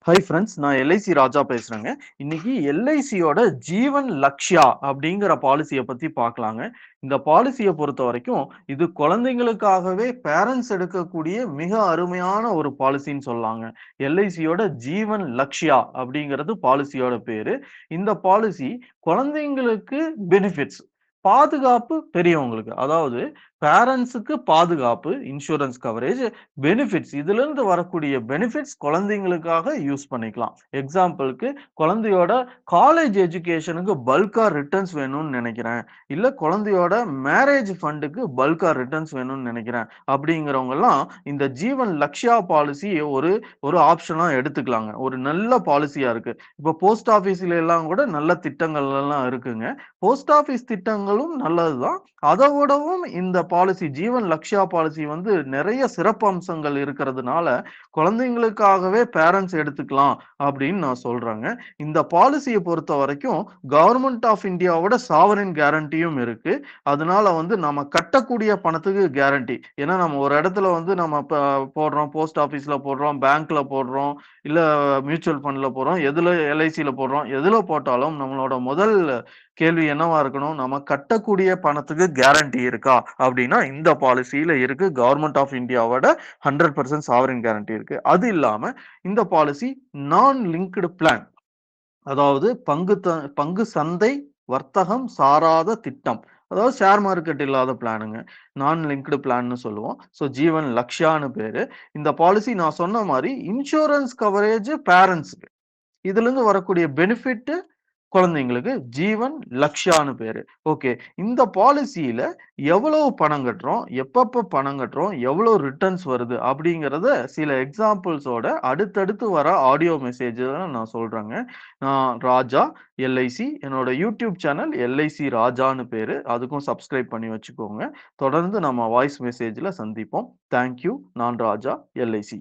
Hi friends, நான் LIC ராஜா பேசுறேங்க. இன்னைக்கு எல்ஐசியோட ஜீவன் லக்ஷ்யா அப்படிங்கிற பாலிசிய பத்தி பார்க்கலாங்க. இந்த பாலிசிய பொறுத்தவரைக்கும், இது குழந்தைங்களுக்காகவே பேரண்ட்ஸ் எடுக்கக்கூடிய மிக அருமையான ஒரு பாலிசின்னு சொல்லலாங்க. எல்ஐசியோட ஜீவன் லக்ஷ்யா அப்படிங்கிறது பாலிசியோட பேரு. இந்த பாலிசி குழந்தைங்களுக்கு பெனிஃபிட்ஸ். பாதுகாப்பு பெரியவங்களுக்கு. அதாவது பேரண்ட்ஸுக்கு பாதுகாப்பு, இன்சூரன்ஸ் கவரேஜ், பெனிஃபிட்ஸ் இதிலிருந்து வரக்கூடிய பெனிஃபிட்ஸ் குழந்தைங்களுக்காக யூஸ் பண்ணிக்கலாம். எக்ஸாம்பிள்க்கு குழந்தையோட காலேஜ் எஜுகேஷனுக்கு பல்கா ரிட்டர்ன்ஸ் வேணும்னு நினைக்கிறேன். இல்ல குழந்தையோட மேரேஜ் ஃபண்டுக்கு பல்கா ரிட்டர்ன்ஸ் வேணும்னு நினைக்கிறேன். அப்படிங்கிறவங்கலாம் இந்த ஜீவன் லக்ஷ்யா பாலிசி ஒரு ஒரு ஆப்ஷனா எடுத்துக்கலாங்க. ஒரு நல்ல பாலிசியா இருக்கு. இப்ப போஸ்ட் ஆபீஸ்ல எல்லாம் கூட நல்ல திட்டங்கள் எல்லாம் இருக்குங்க. போஸ்ட் ஆபீஸ் திட்டங்களும் நல்லதுதான். அதை விடவும் இந்த பாலிசி ஜீவன் லக்ஷ்யா பாலிசி வந்து நிறைய சிறப்பு அம்சங்கள் இருக்கிறதுனால குழந்தைங்களுக்காகவே பேரண்ட்ஸ் எடுத்துக்கலாம் அப்படின்னு நான் சொல்றேங்க. இந்த பாலிசியை பொறுத்த வரைக்கும் கவர்மெண்ட் ஆஃப் இந்தியாவோட சாவரின் கேரண்டியும் இருக்கு. அதனால வந்து நம்ம கட்டக்கூடிய பணத்துக்கு கேரண்டி. ஏன்னா நம்ம ஒரு இடத்துல வந்து நம்ம போடுறோம், போஸ்ட் ஆபீஸ்ல போடுறோம், பேங்க்ல போடுறோம், இல்ல மியூச்சுவல் ஃபண்ட்ல போடுறோம், எதுல எல்ஐசில போடுறோம், எதுல போட்டாலும் நம்மளோட முதல் கேள்வி என்னவா இருக்கணும்? நம்ம கட்டக்கூடிய பணத்துக்கு கேரண்டி இருக்கா? அப்படின்னா இந்த பாலிசியில இருக்கு. கவர்மெண்ட் ஆஃப் இந்தியாவோட 100% சாவரின் கேரண்டி இருக்கு. அது இல்லாம இந்த பாலிசி நான் லிங்க்டு பிளான். அதாவது பங்கு சந்தை வர்த்தகம் சாராத திட்டம். அதாவது ஷேர் மார்க்கெட் இல்லாத பிளானுங்க. நான் லிங்க்டு பிளான்னு சொல்லுவோம். ஸோ ஜீவன் லக்ஷ்யான்னு பேரு. இந்த பாலிசி நான் சொன்ன மாரி இன்சூரன்ஸ் கவரேஜ் பேரண்ட்ஸ்க்கு. இதிலிருந்து வரக்கூடிய பெனிஃபிட் குழந்தைங்களுக்கு ஜீவன் லக்ஷ்யான்னு பேரு. ஓகே. இந்த பாலிசியில எவ்வளவு பணம் கட்டுறோம், எப்பப்ப பணம் கட்டுறோம், எவ்வளவு ரிட்டர்ன்ஸ் வருது அப்படிங்கிறத சில எக்ஸாம்பிள்ஸோட அடுத்தடுத்து வர ஆடியோ மெசேஜ்ல நான் சொல்றேங்க. நான் ராஜா எல்ஐசி. என்னோட யூடியூப் சேனல் எல்ஐசி ராஜான்னு பேரு. அதுக்கும் சப்ஸ்கிரைப் பண்ணி வச்சுக்கோங்க. தொடர்ந்து நம்ம வாய்ஸ் மெசேஜ்ல சந்திப்போம். Thank you. நான் ராஜா எல்ஐசி.